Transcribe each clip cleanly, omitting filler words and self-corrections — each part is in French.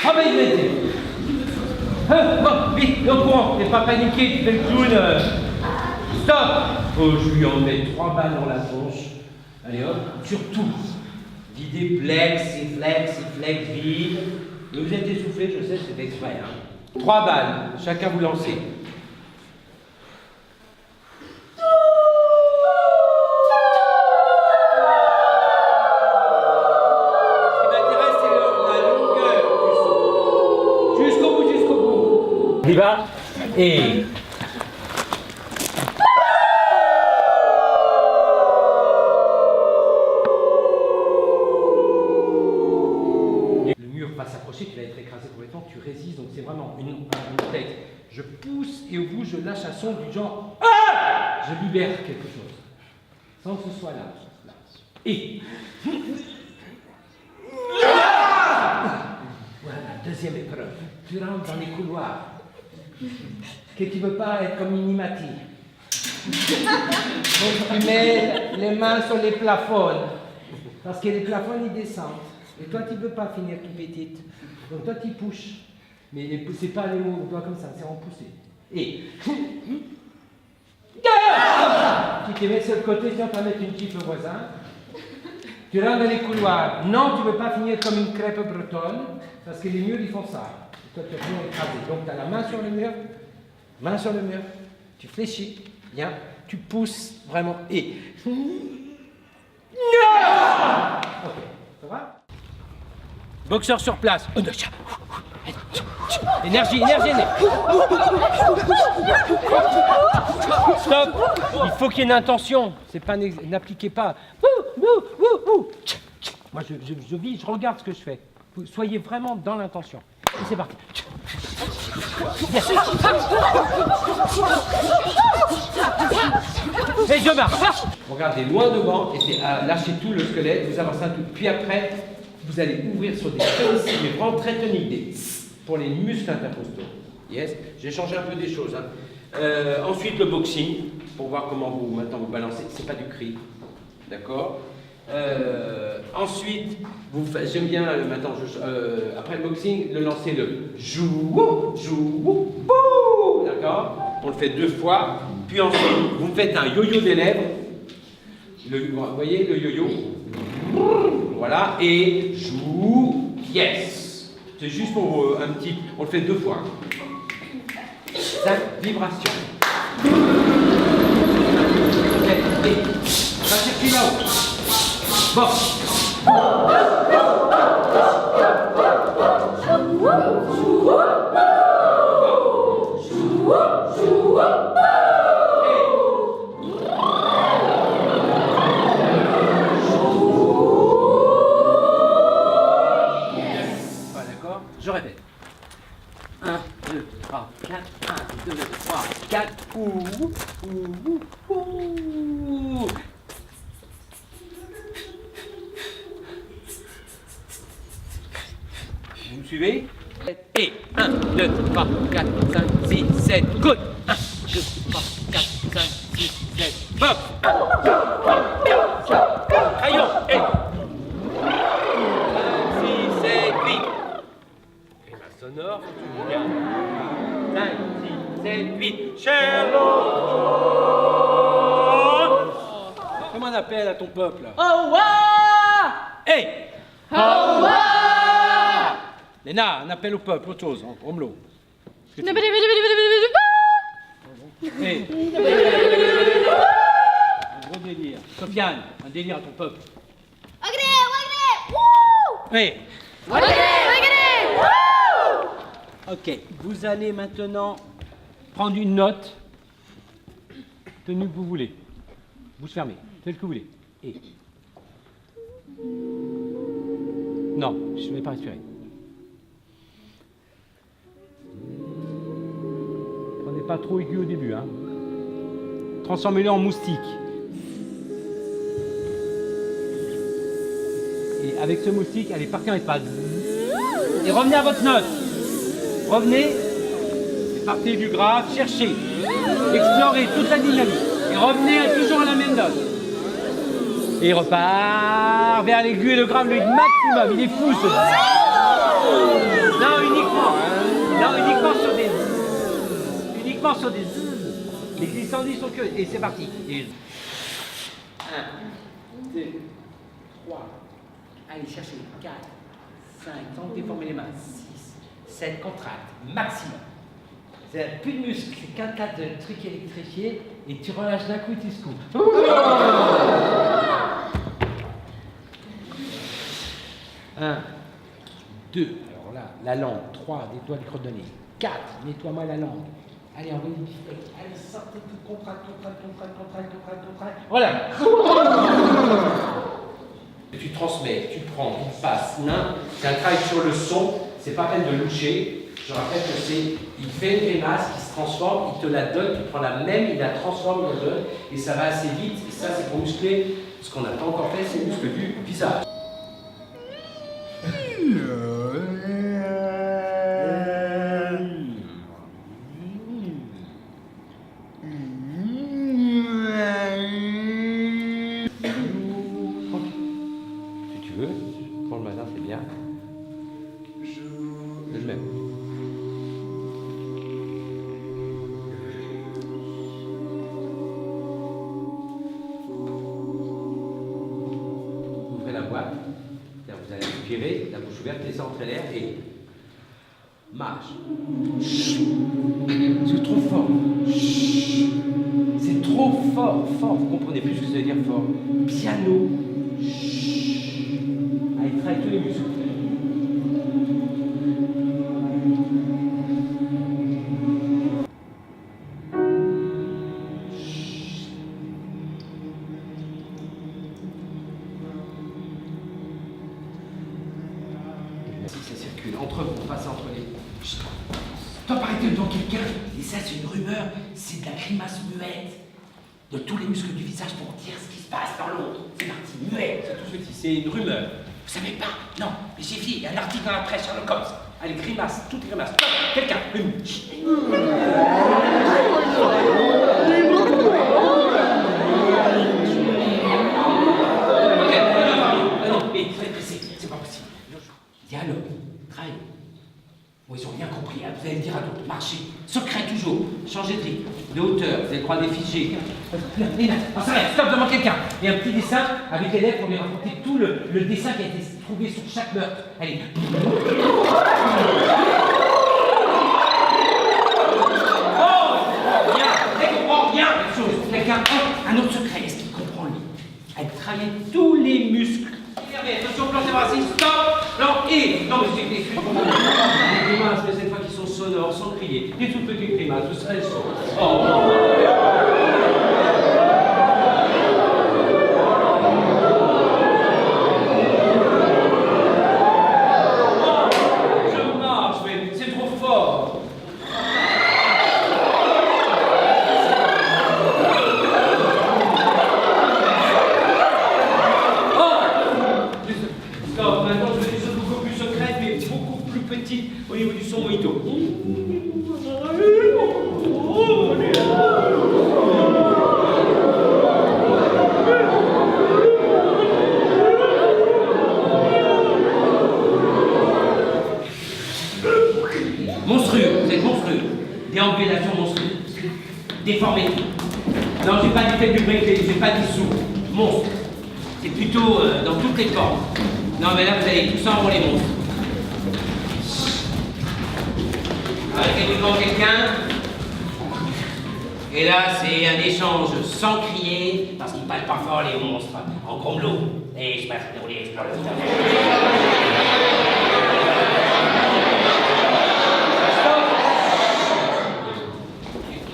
Travaillez. Bon, vite, au courant, t'es pas paniqué, tu fais le clown. Stop. Oh, je lui en mets 3 balles dans la tronche. Allez hop, surtout, videz flex, vide. Vous êtes essoufflé, je sais, c'est exprès. Hein. 3 balles, chacun vous lancez. Il va et... Le mur va s'approcher, tu vas être écrasé complètement, tu résistes, donc c'est vraiment une tête. Je pousse et au bout je lâche un son du genre ah, je libère quelque chose, sans que ce soit là. Et... Voilà, deuxième épreuve. Tu rentres dans les couloirs. Que tu veux pas être comme Minimati. Donc tu mets les mains sur les plafonds. Parce que les plafonds ils descendent. Et toi tu veux pas finir tout petite. Donc toi tu pushes. Mais ne poussez pas les mots, toi comme ça, c'est en pousser. Et... Tu te mets sur le côté, tu vas mettre une gifle au voisin. Tu rentres dans les couloirs. Non, tu ne veux pas finir comme une crêpe bretonne, parce que les murs, ils font ça. Et toi, tu vas finir écrasé. Donc, tu as la main sur le mur, tu fléchis, bien, tu pousses vraiment, et... Ok, ça va? Boxeur sur place. Énergie. Stop. Il faut qu'il y ait une intention. C'est pas, n'appliquez pas. Moi, je vis, je regarde ce que je fais. Soyez vraiment dans l'intention. Et c'est parti. Yes. Et je marche. Regardez loin devant et lâchez tout le squelette, vous avancez un tout. Puis après, vous allez ouvrir sur des félicitations, mais vraiment très toniques, des pour les muscles intercostaux. Yes. J'ai changé un peu des choses. Hein. Ensuite, le boxing, pour voir comment maintenant vous balancez. C'est pas du cri. D'accord. Ensuite, j'aime bien maintenant, après le boxing, le lancer le jou, d'accord. On le fait 2 fois, puis ensuite vous faites un yo-yo des lèvres. Vous voyez le yo-yo, voilà, et jou, yes. C'est juste pour un petit, on le fait 2 fois. 5 vibrations. Et ça circule là-haut. Bon. D'accord. Je répète. 1, 2, 3, 4. 1, 2, 3, 4. Vous me suivez? Et 1, 2, 3, 4, 5, 6, 7, good. 1, 2, 3, 4, 5, 6, 7, hop. 1, 2, 3, 4, crayon, et 5, 6, 7, 8. Et ma sonore, tout bien. 5, 6, 7, 8. Sherlock. Comment on appelle à ton peuple? Oh, wow! Hey! Oh, wow! Léna, un appel au peuple, autre chose, en Romelot. Hey. Un gros délire. Sofiane, un délire à ton peuple. Hey. Ok, vous allez maintenant prendre une note, tenue que vous voulez. Bouche fermée, telle que vous voulez. Et... Non, je ne vais pas respirer. Prenez pas trop aigu au début, hein. Transformez-le en moustique. Et avec ce moustique, allez, partez en espace. Et revenez à votre note. Revenez, et partez du grave, cherchez, explorez toute la dynamique. Et revenez toujours à la même note. Et il repart vers l'aigu et le grave le maximum. Il est fou ce... Non, uniquement sur des uniquement sur des les glissants sont que. Et c'est parti. 1, 2, 3. Allez chercher 4, 5, tentez de déformer les mains. 6, 7, contracte, maximum. C'est plus de muscles, c'est 4 de trucs électrifiés et tu relâches d'un coup et tu secoues. 1, 2, alors là, la langue, 3, nettoie les crottes de nez. 4, nettoie-moi la langue. Allez, envoyez une bifteck. Allez, sortez tout, contracte. Voilà. Tu transmets, tu prends, tu passes. C'est un travail sur le son, c'est pas peine de loucher. Je rappelle que c'est, il fait une grimace qui se transforme, il te la donne, tu prends la même, il la transforme, il la donne, et ça va assez vite. Et ça, c'est pour muscler ce qu'on n'a pas encore fait, c'est le muscle du visage. Si tu veux, pour le matin, c'est bien. C'est le même. Ouvrez la boîte. Vous allez respirer, la bouche ouverte, laissez entrer l'air et marche. C'est trop fort. C'est trop fort. Vous comprenez plus ce que ça veut dire fort. Piano. Allez, travaille tous les muscles. Ça circule entre vous, passe entre les. Stop, arrêtez devant quelqu'un. Et ça, c'est une rumeur, c'est de la grimace muette. De tous les muscles du visage pour dire ce qui se passe dans l'autre. C'est parti, muet, c'est tout ce petit, c'est une rumeur. Vous savez pas? Non, mais j'ai vu, il y a un article dans la presse sur le COPS. Allez, grimace, toutes les grimaces. Stop, quelqu'un, une. Dialogue, travail. Bon, ils ont rien compris, hein. Vous allez le dire à d'autres. Marchez, secret toujours, changez de rythme, de hauteur, vous avez le droit des figés. On s'arrête, stop devant quelqu'un. Et un petit dessin avec les lèvres pour lui raconter tout le dessin qui a été trouvé sur chaque meurtre. Allez. Oh, rien, elle comprend rien. Quelqu'un, un autre secret, est-ce qu'il comprend lui? Elle travaille tous les muscles. Attention, plantez vos racines, stop! Non, et non, mais c'est des grimaces, mais cette fois qui sont sonores, sans crier. Des toutes petites grimaces, elles sont. Oh! Je marche, mais c'est trop fort! Stop, maintenant je veux des choses beaucoup plus secrètes, mais beaucoup plus petites au niveau du son mojito. Monstrueux, vous êtes monstrueux. Déambulation monstrueuse. Déformé. Non, j'ai pas dit fait du break, j'ai pas dit sous. Monstre. C'est plutôt dans toutes les formes. Non, mais là, vous allez tout ça envoler les monstres. Arrêtez devant quelqu'un. Et là, c'est un échange sans crier, parce qu'ils parlent pas fort, les monstres. En grommelot. Et je passe à dérouler, explore le stop.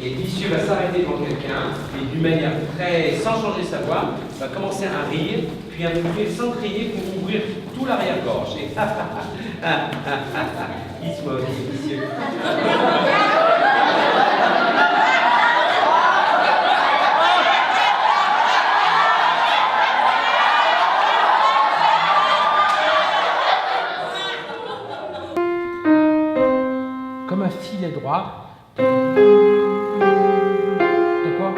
Et l'issue va s'arrêter devant quelqu'un, et d'une manière très, sans changer sa voix, va commencer à rire, puis à ouvrir sans crier pour ouvrir tout l'arrière-gorge. Et il se moque, c'est vicieux. Comme un filet droit. D'accord?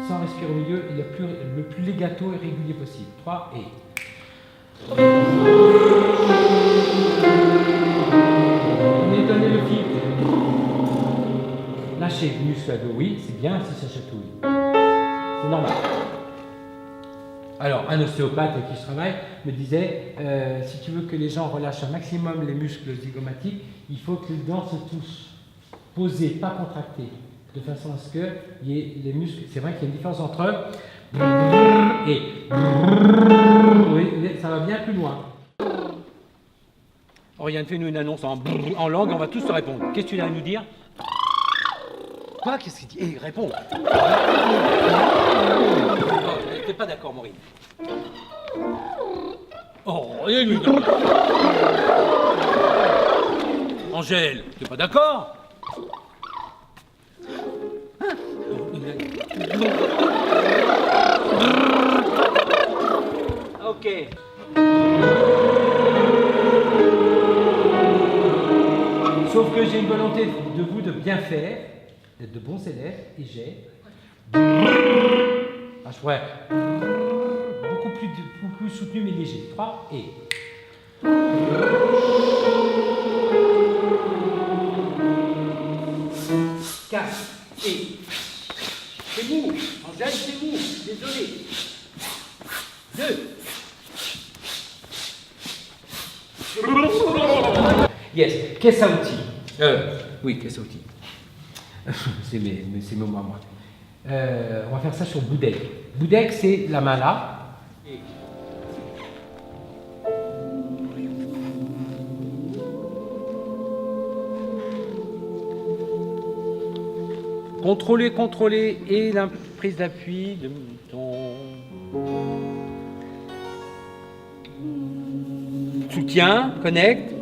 Sans respirer au milieu, et le plus legato et régulier possible. 3 et... muscle à dos, oui, c'est bien si ça chatouille. C'est normal. Alors, un ostéopathe avec qui je travaille me disait, si tu veux que les gens relâchent un maximum les muscles zygomatiques, il faut que les dents se touchent, posées, pas contractées, de façon à ce que les muscles, c'est vrai qu'il y a une différence entre et oui, ça va bien plus loin. Oriane, fais-nous une annonce en langue, on va tous te répondre. Qu'est-ce que tu as à nous dire? Quoi? Qu'est-ce qu'il dit? Eh, réponds. Oh, t'es pas d'accord, Maureen? Oh, Angèle, t'es pas d'accord? Ok. Sauf que j'ai une volonté de vous de bien faire, d'être de bons élèves, et j'ai... Ah, je pourrais... beaucoup plus soutenu mais léger. 3 et... 4 et... C'est mou, Angèle, c'est mou, désolé. 2. Yes, qu'est-ce à outil? Oui, qu'est-ce à outil? c'est mes mots à moi. On va faire ça sur Boudek. Boudek, c'est la main là. Contrôler et la prise d'appui de ton soutien, connecte.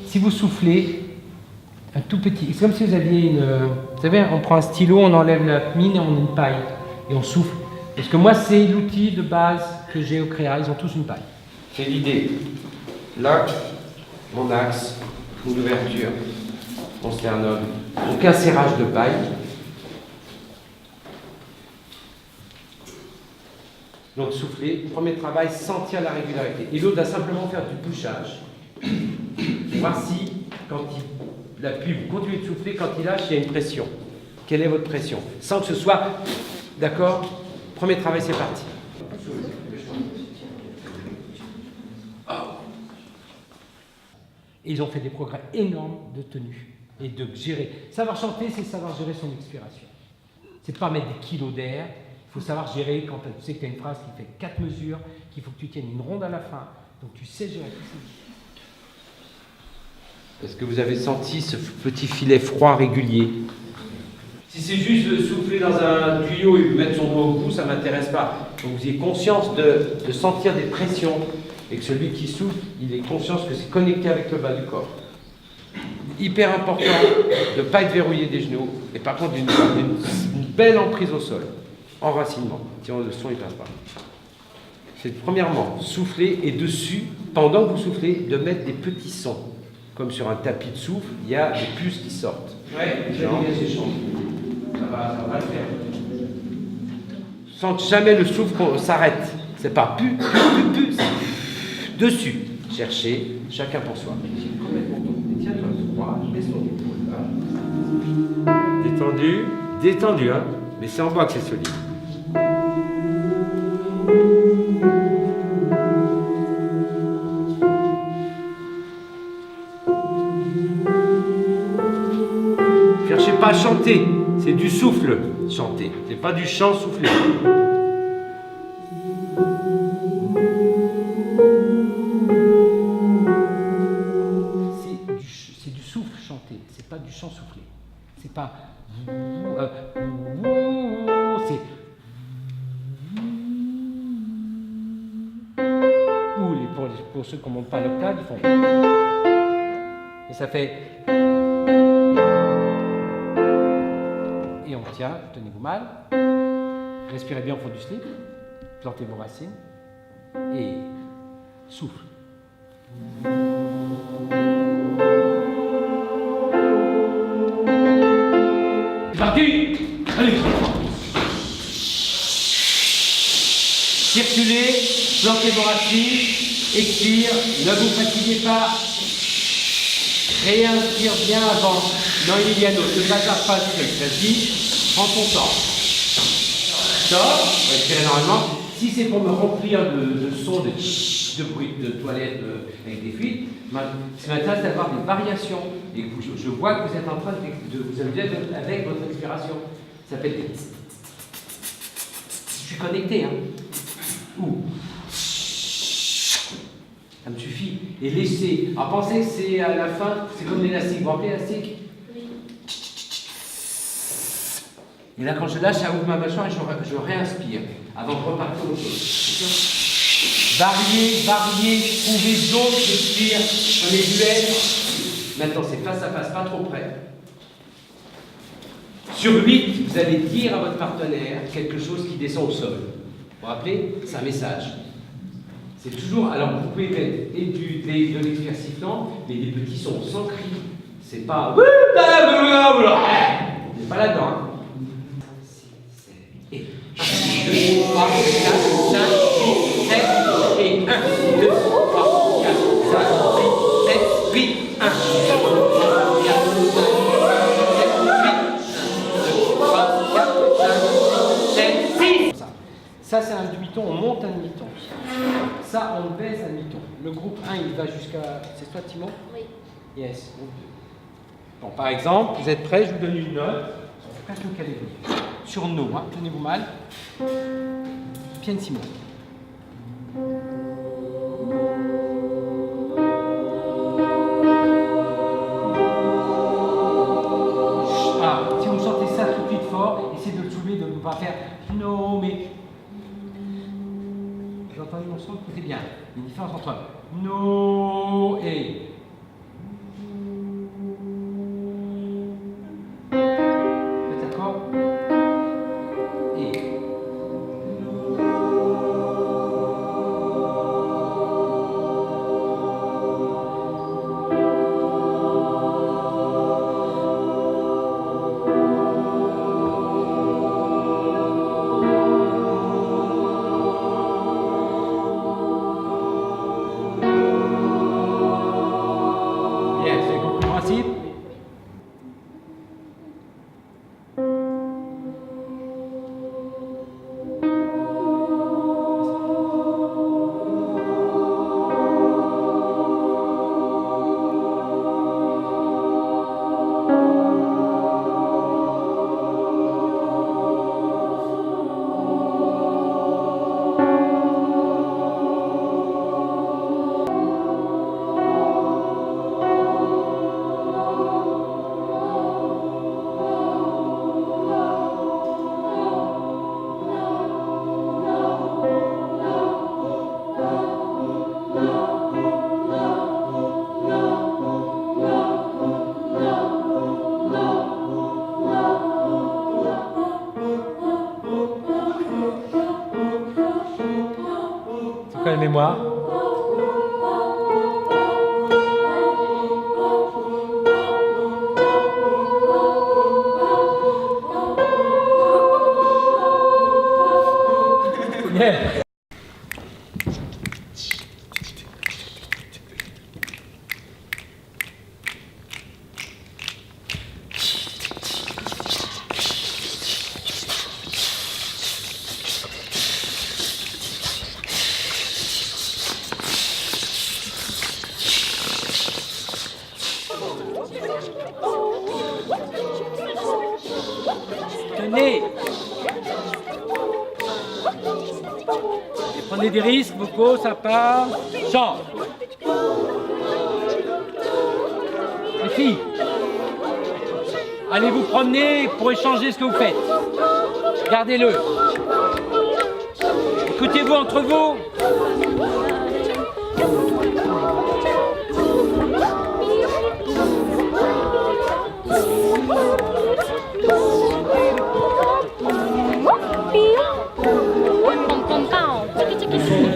Si vous soufflez, un tout petit, c'est comme si vous aviez une... Vous savez, on prend un stylo, on enlève la mine et on a une paille. Et on souffle. Parce que moi, c'est l'outil de base que j'ai au Créa. Ils ont tous une paille. C'est l'idée. Là, mon axe, une ouverture, mon sternum. Aucun serrage de paille. Donc souffler. Premier travail, sentir la régularité. Et l'autre va simplement faire du bouchage. Voir si, quand il appuie, vous continuez de souffler, quand il lâche, il y a une pression. Quelle est votre pression? Sans que ce soit... D'accord? Premier travail, c'est parti. Et ils ont fait des progrès énormes de tenue et de gérer. Savoir chanter, c'est savoir gérer son expiration. C'est pas mettre des kilos d'air. Il faut savoir gérer quand tu sais que tu as une phrase qui fait 4 mesures, qu'il faut que tu tiennes une ronde à la fin. Donc tu sais gérer tout ça. Est-ce que vous avez senti ce petit filet froid régulier? Si c'est juste de souffler dans un tuyau et mettre son doigt au bout, ça ne m'intéresse pas. Donc vous ayez conscience de sentir des pressions et que celui qui souffle, il ait conscience que c'est connecté avec le bas du corps. Hyper important de ne pas être verrouillé des genoux et par contre une belle emprise au sol. Enracinement, sinon le son ne passe pas. C'est premièrement souffler et dessus, pendant que vous soufflez, de mettre des petits sons. Comme sur un tapis de souffle, il y a des puces qui sortent. Ouais, je vais dégager ces champs. Ça va le faire. Sans que jamais le souffle s'arrête. C'est pas pu, dessus. Cherchez, chacun pour soi. Tiens-toi droit, laisse ton épaule là. Détendu, hein. Mais c'est en bas que c'est solide. Cherchez pas à chanter, c'est du souffle chanter, c'est pas du chant soufflé. C'est du souffle chanté, c'est pas du chant soufflé. C'est pas... c'est... Pour ceux qui ne montent pas l'octave, ils font... Et ça fait... Et on tient, tenez-vous mal. Respirez bien au fond du slip. Plantez vos racines. Et souffle. « 1, 2, 3, Planquez vos racines, expire, ne vous fatiguez pas. Réinspire bien avant. Non, Emiliano, ne bazarde pas sur vas-y, prends ton temps. Stop, respirer normalement. Si c'est pour me remplir de sons, de bruit de toilette avec des fuites, ce qui m'intéresse d'avoir des variations. Et je vois que vous êtes en train de vous amuser avec votre respiration. Ça s'appelle des... Je suis connecté, hein. Ouh. Ça me suffit. Et laissez. Alors pensez que c'est à la fin, c'est comme l'élastique. Vous vous rappelez l'élastique? Et là, quand je lâche, ça ouvre ma mâchoire et je réinspire avant de repartir au chose. Variez, trouvez d'autres respires dans les duels. Maintenant, c'est face à face, pas trop près. Sur 8, vous allez dire à votre partenaire quelque chose qui descend au sol. Vous vous rappelez? C'est un message. C'est toujours. Alors, vous pouvez mettre et de l'expert sifflant, mais des petits sons sans cri. C'est pas. C'est pas là-dedans. Hein. Et 1, 2, 3, 4, 5, 6, 7, et 1, 2, 3, 4, 5, 6, 7, 8, 1, 2, 3, 4, 5, 6, 7, 8, 1, 2, 3, 4, 5, 6, 7, 6. Ça, c'est un demi-ton, on monte un demi-ton. Ça, on baisse un demi-ton. Le groupe 1, il va jusqu'à. C'est toi, Timon? Oui. Yes, groupe 2. Bon, par exemple, vous êtes prêts, je vous donne une note. Presque calez-vous. Sur No, hein, tenez-vous mal. Pianissimo. Ah, si vous sentez ça tout de suite fort, essayez de le soulever, de ne pas faire No, mais. Vous entendez mon son? Écoutez bien. Il y a une différence entre No et. La mémoire. Yeah. Tenez. Et prenez des risques, vocaux, ça part. Chant. Les filles, allez vous promener pour échanger ce que vous faites. Gardez-le. Écoutez-vous entre vous.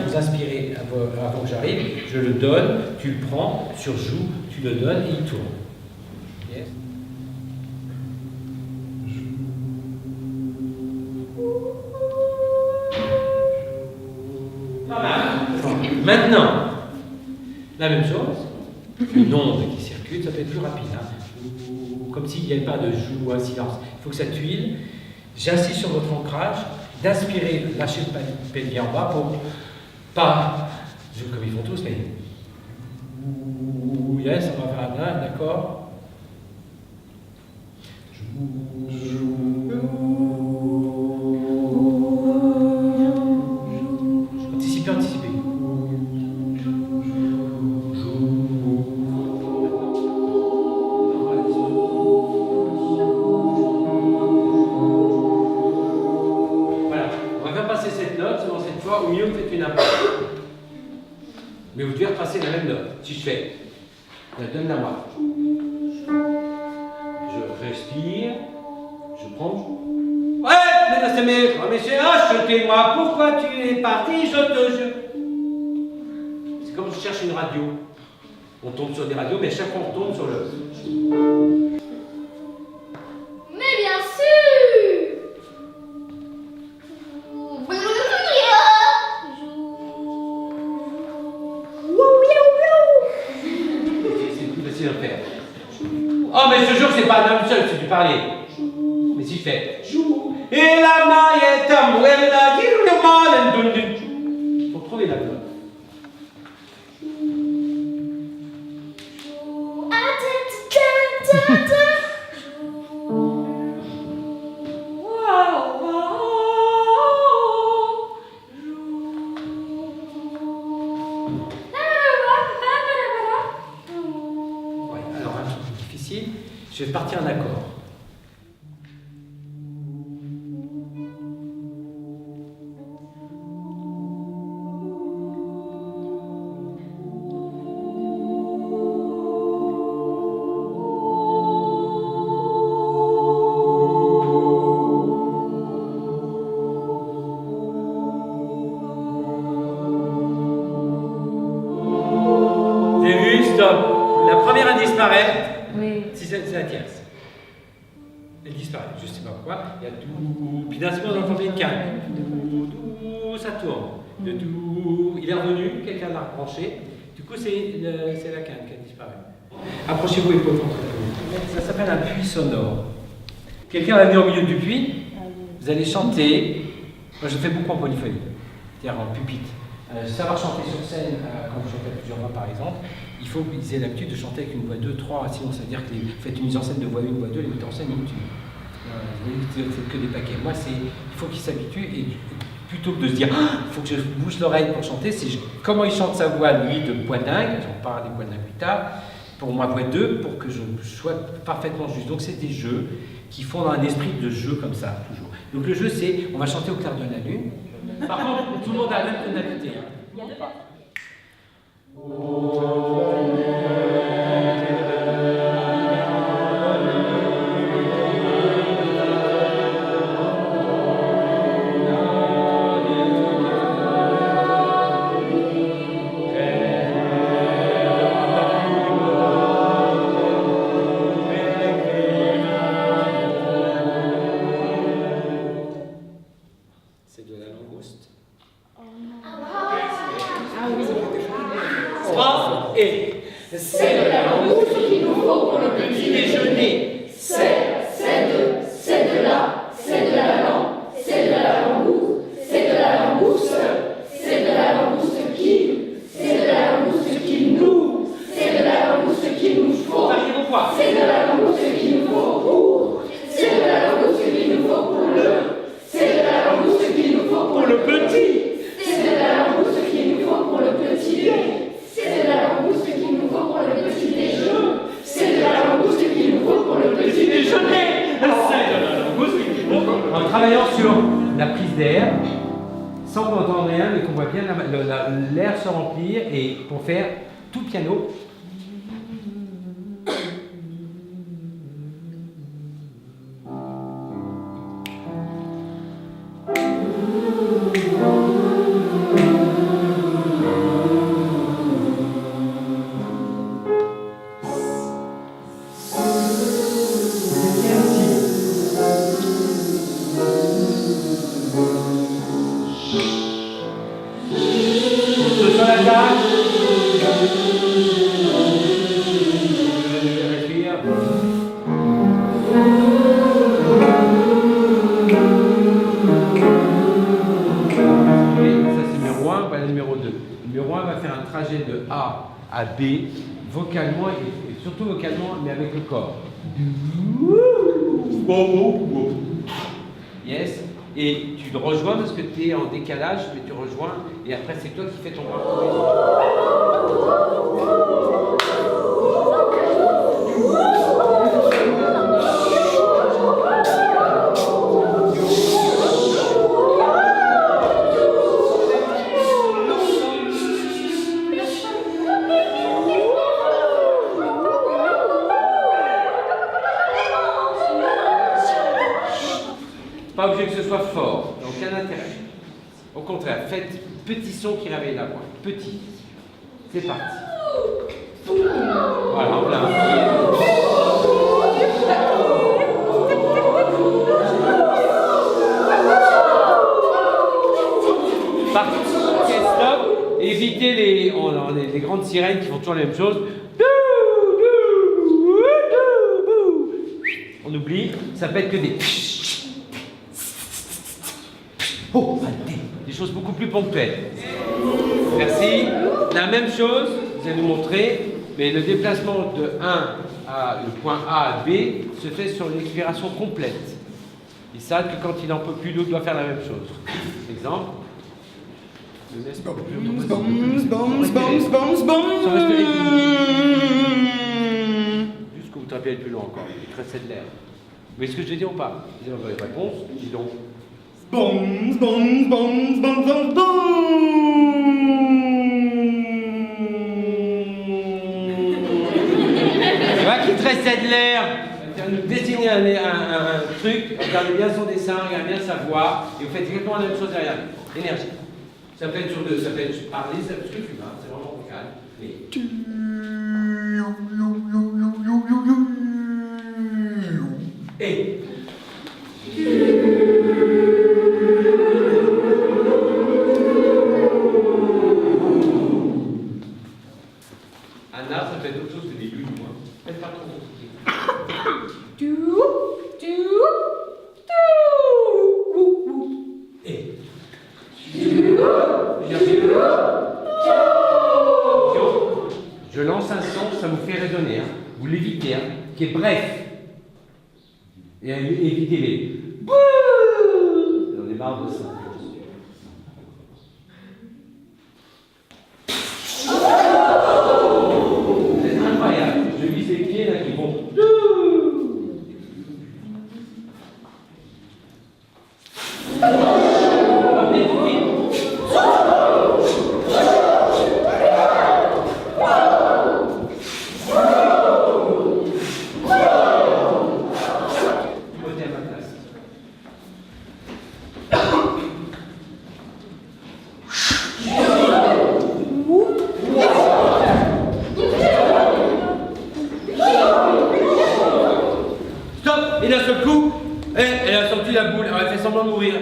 Vous inspirez avant que j'arrive, je le donne, tu le prends, surjoue, tu le donnes et il tourne. Yes. Pas mal. La même chose, une onde qui circule, ça peut être plus rapide. Hein. Comme s'il n'y avait pas de joue ou un silence. Il faut que ça tuile. J'insiste sur votre ancrage, d'inspirer, lâcher le pédalier en bas pour pas, comme ils font tous, mais yes, on va faire un d'accord. Anticipez. Voilà, on va faire passer cette note, seulement cette fois, au mieux vous faites une impasse. Mais vous devez repasser la même note. Si je fais, donne-la moi. Je respire, je prends. Ouais, mesdames et messieurs, achetez-moi, pourquoi tu es parti, je te jure. C'est comme je cherche une radio. On tombe sur des radios, mais à chaque fois on tombe sur le. Mais bien sûr. C'est plus facile à faire. Oh, mais ce jour, c'est pas un homme seul, c'est du parler. Mais si je fais. Et la maillette à mouella, faut trouver la note. Ouais, alors un truc difficile, je vais partir en accord. La première elle disparaît, Oui. si c'est la tierce. Elle disparaît, je ne sais pas pourquoi. Il y a tout. Puis d'un seul coup, on entend une canne. Ça tourne. De tout. Il est revenu, quelqu'un l'a rebranché. Du coup, c'est la canne qui a disparu. Approchez-vous les potes. Ça s'appelle un puits sonore. Quelqu'un va venir au milieu du puits. Vous allez chanter. Moi, je fais beaucoup en polyphonie, c'est-à-dire en pupitre. Savoir chanter sur scène, quand vous chantez plusieurs voix par exemple, il faut qu'ils aient l'habitude de chanter avec une voix 2, 3, sinon ça veut dire que vous faites une mise en scène de voix 1, voix 2, les metteurs en scène, ils tuent. Vous faites que des paquets. Moi, il faut qu'ils s'habituent et plutôt que de se dire il faut que je bouge l'oreille pour chanter, c'est comment il chante sa voix, lui, de poids-dingue, j'en parle des poids-dingue plus tard, pour moi, voix 2, pour que je sois parfaitement juste. Donc, c'est des jeux qui font dans un esprit de jeu comme ça, toujours. Donc, le jeu, c'est on va chanter au clair de la lune. Par contre, tout le monde a la même tonalité. C'est de la langouste. Et c'est de la langouste qu'il nous faut pour le petit déjeuner. C'est de la langue, c'est de la langouste, c'est de la langouste, c'est de la langouste qu'il nous, c'est de la langouste qu'il nous faut, c'est de la langouste qu'il nous faut pour, c'est de la langouste qu'il nous faut pour le, c'est de la langouste qu'il nous faut pour le petit, c'est de la langouste qu'il nous faut pour le petit lait, c'est de la langouste qu'il nous faut pour le petit déjeuner, c'est de la langouste qu'il nous faut pour le petit déjeuner. En travaillant sur la prise d'air, sans qu'on entende rien, mais qu'on voit bien l'air se remplir, et pour faire tout piano. Sur la table. à B, vocalement et surtout vocalement, mais avec le corps. Yes. Et tu le rejoins parce que tu es en décalage, mais tu rejoins, et après c'est toi qui fais ton bras. Pas obligé que ce soit fort, aucun intérêt. Au contraire, faites petit son qui réveille la voix. Petit. C'est parti. Voilà, en plein. Parti. Ok, stop. Évitez les grandes sirènes qui font toujours la même chose. On oublie, ça peut être que des... Oh, des choses beaucoup plus ponctuelles. Merci. La même chose, vous allez nous montrer, mais le déplacement de 1 à le point A à B se fait sur une expiration complète. Ils savent que quand il n'en peut plus, l'autre doit faire la même chose. Exemple. Jusqu'où vous tapez le plus long encore. Il te reste de l'air. Vous voyez ce que je dis ou pas? Vous avez une réponse? Dis donc. Bombs, bombs, bombs, bombs, bombs, bombs. Tu vois qu'il te restait de l'air. Tu vas nous dessiner un truc, regardez bien son dessin, regardez bien sa voix, et vous faites exactement la même chose derrière. Énergie. Ça peut être sur deux, ça peut être parler, ça peut être ce que tu veux, c'est vraiment vocal. Mais... Et... Anna, ça peut être autre chose que des lunes, moi. Faites pas trop compliqué. Et... Je lance un son, ça vous fait résonner, hein. Vous l'évitez, hein, qui est bref. Et évitez les... On est marre de ça. C'est incroyable. Je vise les pieds là qui vont... Et d'un seul coup, elle a sorti la boule, elle fait semblant de mourir.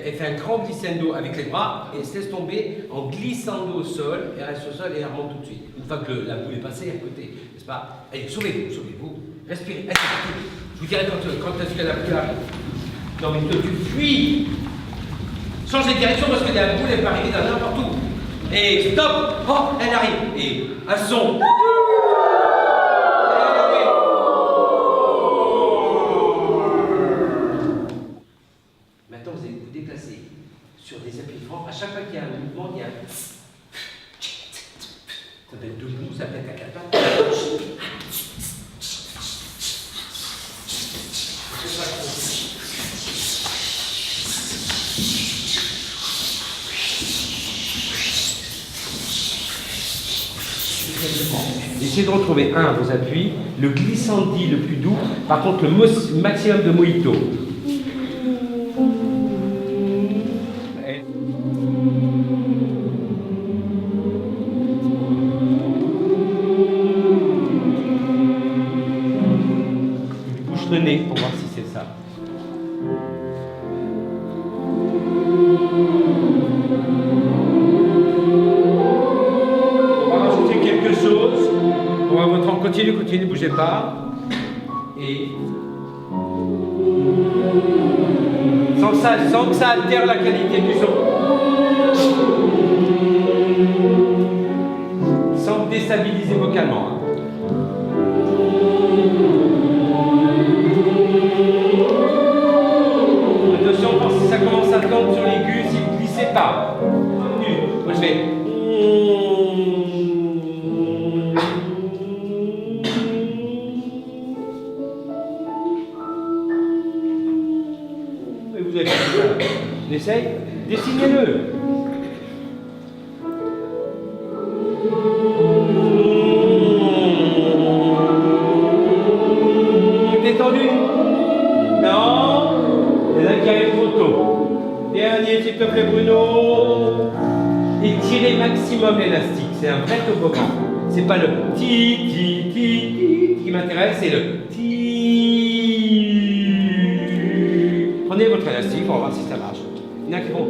Elle fait un grand glissando avec les bras et elle se laisse tomber en glissando au sol. Elle reste au sol et elle remonte tout de suite. Une fois que la boule est passée à côté, n'est-ce pas? Allez, sauvez-vous, sauvez-vous. Respirez. Allez, je vous dirai quand est-ce que la boule arrive. Non mais toi, tu fuis. Changez de direction parce que la boule elle peut arriver dans n'importe où. Et stop. Oh, elle arrive. Et à son. Sur des appuis francs, à chaque fois qu'il y a un mouvement, il y a un... Ça peut être debout, ça peut être à quatre pattes. Essayez de retrouver vos appuis, le glissandi le plus doux, par contre le maximum de mojito. Le nez pour voir si c'est ça. On va rajouter quelque chose. On va votre continue, ne bougez pas. Et sans que ça altère la qualité du son. Sans que des déstabiliser vocalement. Hein. Attention, si ça commence à tendre sur l'aigu, si vous ne glissez pas. Moi je fais. Et vous avez fait ça. On essaye. Dessinez-le. Détendu. Non. Il y en a qui arrivent trop tôt. Dernier, s'il te plaît, Bruno. Et tirez maximum l'élastique. C'est un vrai toboggan. C'est pas le ti qui m'intéresse, c'est le ti. Prenez votre élastique, on va voir si ça marche. Il y en a qui vont.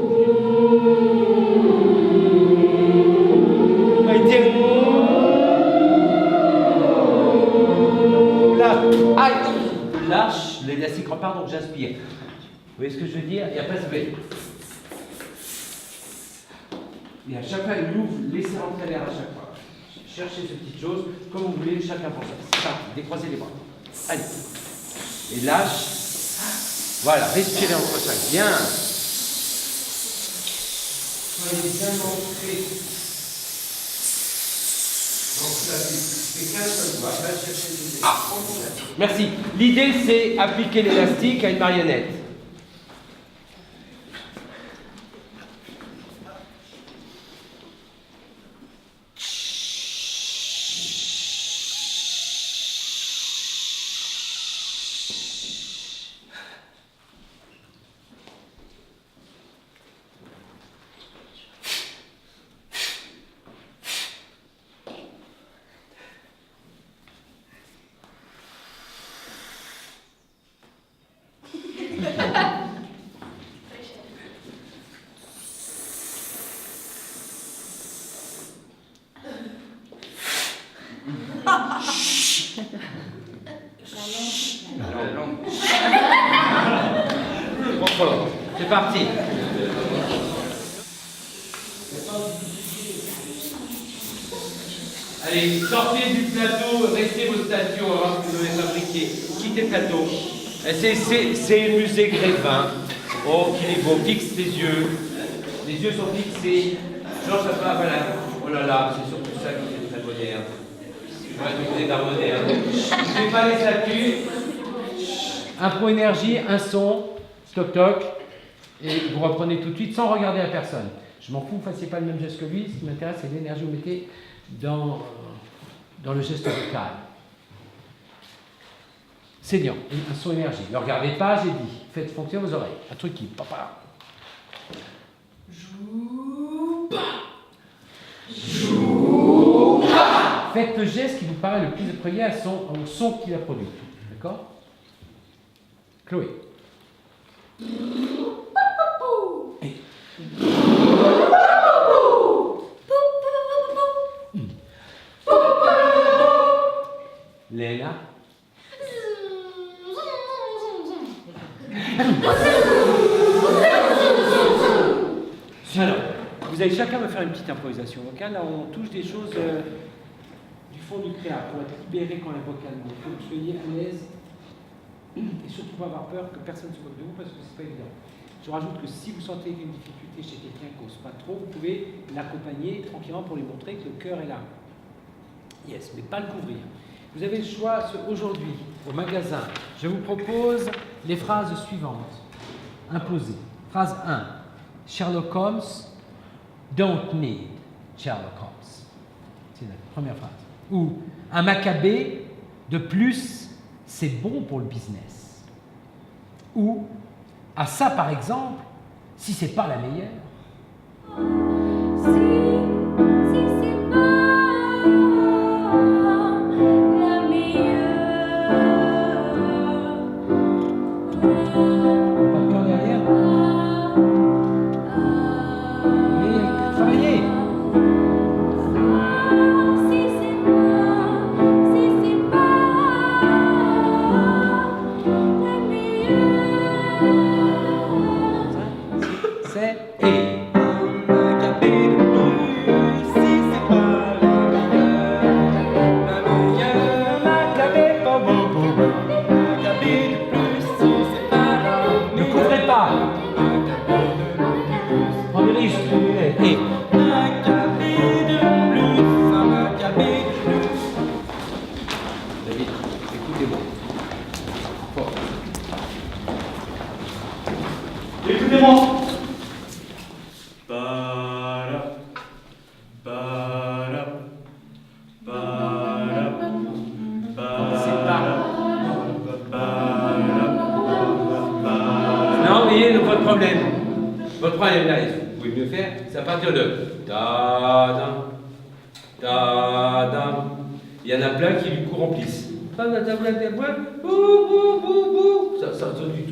Aïe. Lâche, l'élastique repart, donc j'inspire. Vous voyez ce que je veux dire? Et après, ça fait. Et à chaque fois, il ouvre, laissez rentrer l'air à chaque fois. Cherchez ces petites choses, comme vous voulez, chacun pour ça. C'est ça, décroisez les bras. Allez. Et lâche. Voilà, respirez entre chaque. Bien. Soyez bien ancrés. Donc ça fait 15 fois. Va chercher les. Merci. L'idée, c'est appliquer l'élastique à une marionnette. C'est parti. Allez, sortez du plateau, restez vos statues, on va voir ce que vous avez fabriqué. Quittez le plateau. C'est le musée Grévin. Oh, qu'il est beau, fixe les yeux. Les yeux sont fixés. Georges Safra, voilà. Oh là là, c'est surtout ça qui est très moderne. Je vais écouter d'art moderne. Je ne fais pas les statues. Un pro énergie, un son, toc toc. Et vous reprenez tout de suite sans regarder la personne. Je m'en fous, vous ne fassiez pas le même geste que lui. Ce qui m'intéresse, c'est l'énergie que vous mettez dans le geste vocal. Saignant, un son énergie. Ne regardez pas, j'ai dit. Faites fonctionner vos oreilles. Un truc qui... Papa. Joue pas. Faites le geste qui vous paraît le plus approprié au son qu'il a produit. D'accord? Chloé. Léna. Alors, vous allez chacun me faire une petite improvisation vocale. Là, on touche des choses du fond du créa pour être libéré quand même vocalement. Il faut que vous soyez à l'aise et surtout pas avoir peur que personne se moque de vous parce que c'est pas évident. Je rajoute que si vous sentez une difficulté chez quelqu'un qui n'ose pas trop, vous pouvez l'accompagner tranquillement pour lui montrer que le cœur est là. Yes, mais pas le couvrir. Vous avez le choix aujourd'hui au magasin. Je vous propose les phrases suivantes. Imposées. Phrase 1. Sherlock Holmes don't need Sherlock Holmes. C'est la première phrase. Ou un Maccabée de plus, c'est bon pour le business. Ou à ça par exemple, si c'est pas la meilleure. problème. Votre problème là, vous pouvez mieux faire, c'est à partir de ta-dam, ta-dam. Il y en a plein qui du coup remplissent. Ça du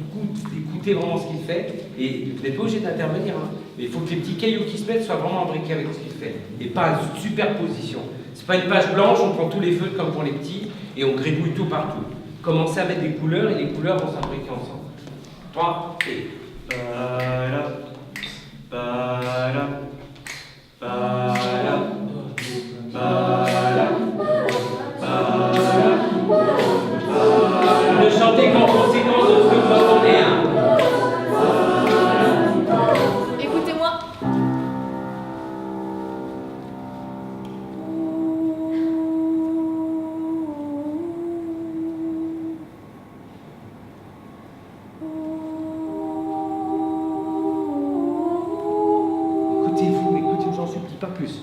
coup d'écouter vraiment ce qu'il fait. Et vous n'êtes pas obligé d'intervenir. Hein. Mais il faut que les petits cailloux qui se mettent soient vraiment imbriqués avec ce qu'il fait. Et pas une superposition. C'est pas une page blanche, on prend tous les feutres comme pour les petits et on gribouille tout partout. Commencez à mettre des couleurs et les couleurs vont s'imbriquer ensemble. 3 et. Ne chantez qu'en conséquence de ce que vous entendez. Hein. Écoutez-moi. Écoutez-vous, j'en supplie, pas plus.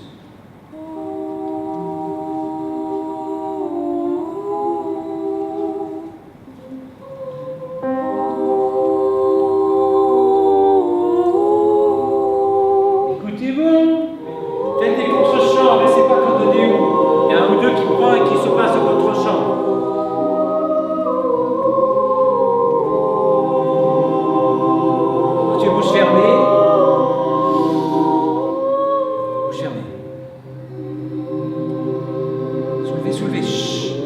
Faites des contre-champs, mais c'est pas pour donner où. Il y a un ou deux qui prend et qui se passe au contre-champ. Tu es bouche fermée. Bouche fermée. Soulevez, soulevez. Chut.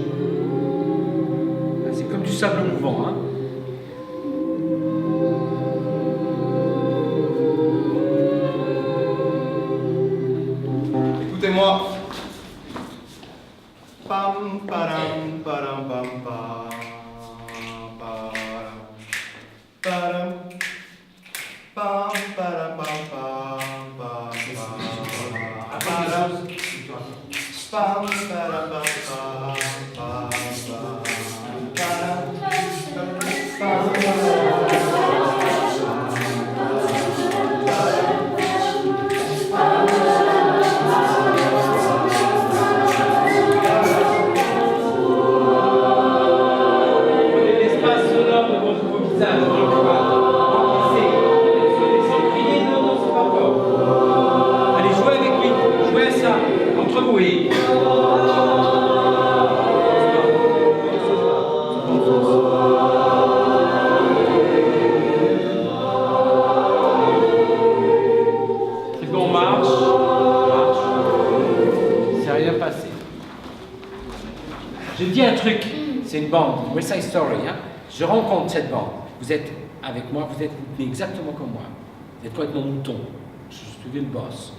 C'est comme du sable mouvant, hein. Écoutez-moi. Pam param param pam pam param param pam param pam pam pam param pam param pam pam Oui. C'est bon, marche. C'est rien passé. Je dis un truc, c'est une bande, West Side Story. Hein. Je rencontre cette bande. Vous êtes avec moi, vous êtes exactement comme moi. Vous êtes complètement mouton. Je suis le boss.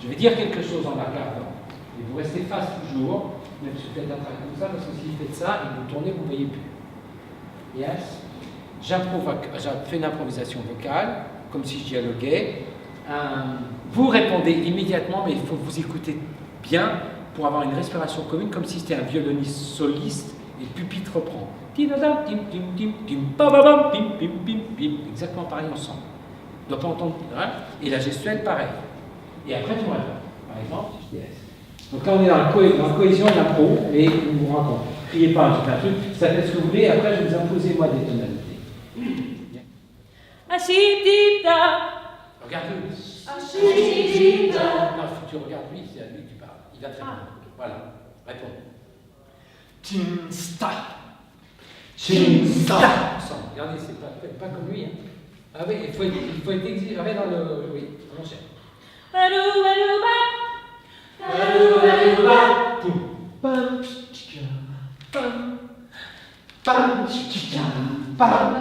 Je vais dire quelque chose en la regardant. Et vous restez face toujours, même si vous faites un trac comme ça, parce que si vous faites ça et vous tournez, vous ne voyez plus. Yes. J'ai fait une improvisation vocale, comme si je dialoguais. Vous répondez immédiatement, mais il faut vous écouter bien pour avoir une respiration commune, comme si c'était un violoniste soliste et le pupitre reprend. Exactement pareil ensemble. On ne doit pas entendre. Hein. Et la gestuelle, pareil. Et après, tu réponds. Par exemple, je dis yes. Donc là, on est dans la cohésion de l'impro et on vous rencontre. Criez pas, je fais un truc, ça fait ce que vous voulez, après je vais vous imposer moi des tonalités. Ashitita. Regarde-le. Ashitita. Non, faut que tu regardes lui, c'est à lui que tu parles. Il va te répondre. Voilà, réponds. Chinsta. Chinsta. Regardez, c'est pas comme lui. Hein. Ah oui, il faut être exigeant. Ah oui, dans le. Oui, on enchaîne. Baroubarouba. Poum. Pam chicha. Pam. Pam chicha. Pam.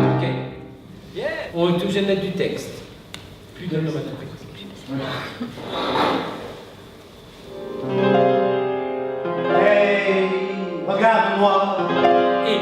Ok. On est obligé de mettre du texte. Plus de l'onomatopée. Hey, regarde-moi. Et